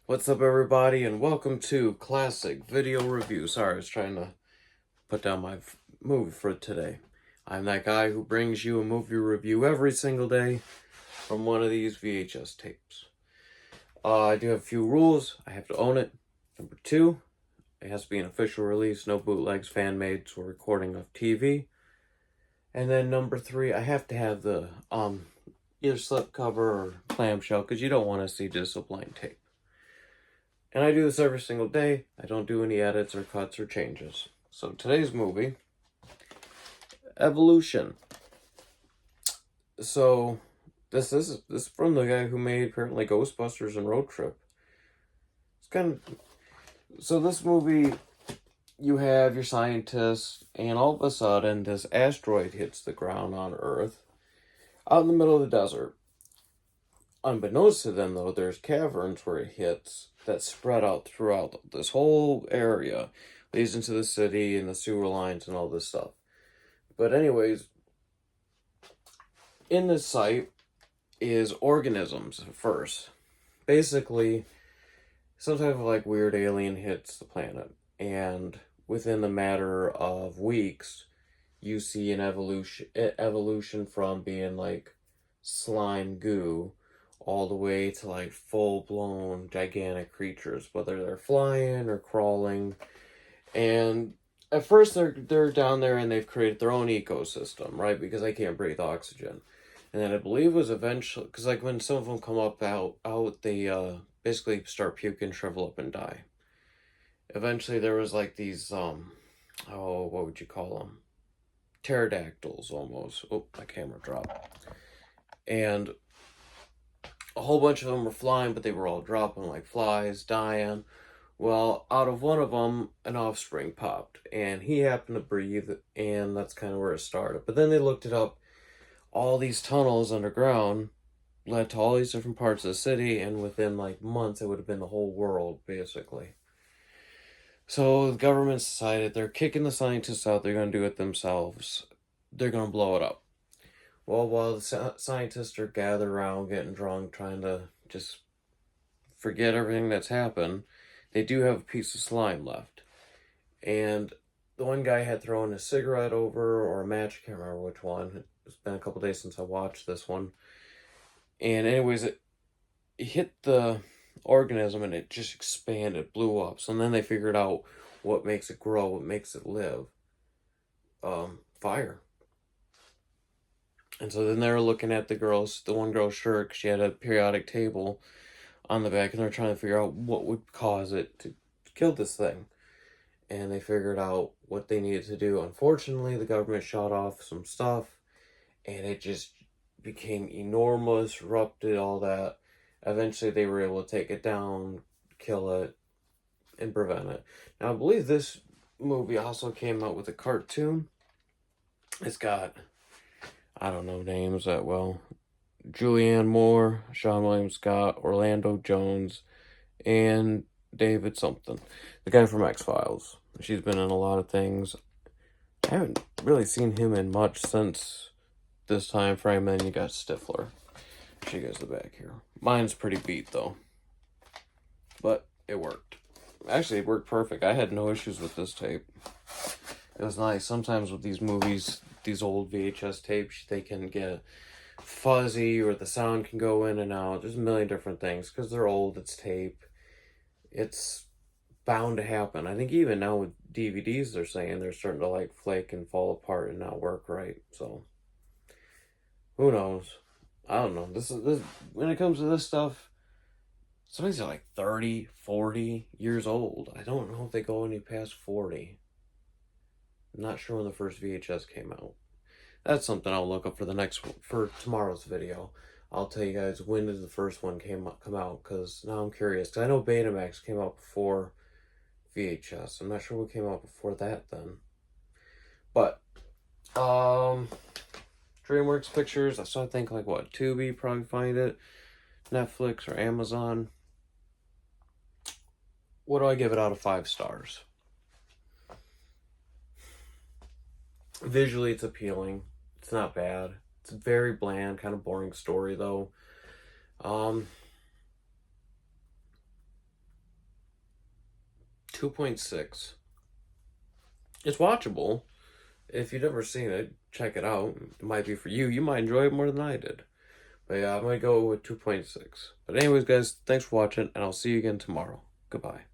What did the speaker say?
What's up, everybody, and welcome to Classic Video Review. Sorry, I was trying to put down my movie for today. I'm that guy who brings you a movie review every single day from one of these VHS tapes. I do have a few rules. I have to own it. Number 2, it has to be an official release, no bootlegs, fan-mades, or recording of TV. And then number 3, I have to have the either slipcover or clamshell, because you don't want to see just a blank tape. And I do this every single day. I don't do any edits or cuts or changes. So today's movie, Evolution. So this is from the guy who made apparently Ghostbusters and Road Trip. It's kind of, so this movie, you have your scientists, and all of a sudden this asteroid hits the ground on Earth out in the middle of the desert. Unbeknownst to them, though, there's caverns where it hits that spread out throughout this whole area, leads into the city and the sewer lines and all this stuff. But anyways, in this site is organisms first. Basically, some type of like weird alien hits the planet, and within the matter of weeks, you see an evolution from being like slime goo all the way to like full-blown gigantic creatures, whether they're flying or crawling. And at first they're down there and they've created their own ecosystem, right? Because they can't breathe oxygen. And then I believe it was eventually, because like when some of them come up out they basically start puking, shrivel up, and die. Eventually there was like these what would you call them? Pterodactyls almost. Oh, my camera dropped. And a whole bunch of them were flying, but they were all dropping like flies, dying. Well, out of one of them, an offspring popped, and he happened to breathe, and that's kind of where it started. But then they looked it up. All these tunnels underground led to all these different parts of the city, and within like months, it would have been the whole world, basically. So the government decided they're kicking the scientists out, they're going to do it themselves. They're going to blow it up. Well, while the scientists are gathered around, getting drunk, trying to just forget everything that's happened, they do have a piece of slime left. And the one guy had thrown a cigarette over, or a match, I can't remember which one. It's been a couple days since I watched this one. And anyways, it hit the organism and it just expanded, blew up. So then they figured out what makes it grow, what makes it live. Fire. And so then they were looking at the one girl's shirt, 'cause she had a periodic table on the back, and they're trying to figure out what would cause it to kill this thing. And they figured out what they needed to do. Unfortunately, the government shot off some stuff, and it just became enormous, erupted, all that. Eventually, they were able to take it down, kill it, and prevent it. Now, I believe this movie also came out with a cartoon. It's got, I don't know names that well. Julianne Moore, Seann William Scott, Orlando Jones, and David something. The guy from X-Files. She's been in a lot of things. I haven't really seen him in much since this time frame. And then you got Stifler. Show you guys the back here. Mine's pretty beat though. But it worked. Actually, it worked perfect. I had no issues with this tape. It was nice. Sometimes with these movies, these old VHS tapes, they can get fuzzy, or the sound can go in and out. There's a million different things because they're old. It's tape. It's bound to happen. I think even now with DVDs, they're saying they're starting to like flake and fall apart and not work right. So who knows? I don't know. This when it comes to this stuff, some of these are like 30, 40 years old. I don't know if they go any past 40. I'm not sure when the first VHS came out. That's something I'll look up for tomorrow's video. I'll tell you guys when did the first one come out, because now I'm curious. Because I know Betamax came out before VHS. I'm not sure what came out before that then. But DreamWorks Pictures. So I think like what, Tubi probably find it, Netflix or Amazon. What do I give it out of 5 stars? Visually, it's appealing. It's not bad. It's a very bland, kind of boring story, though. 2.6. It's watchable. If you've never seen it, check it out. It might be for you. You might enjoy it more than I did. But yeah, I'm going to go with 2.6. But anyways, guys, thanks for watching, and I'll see you again tomorrow. Goodbye.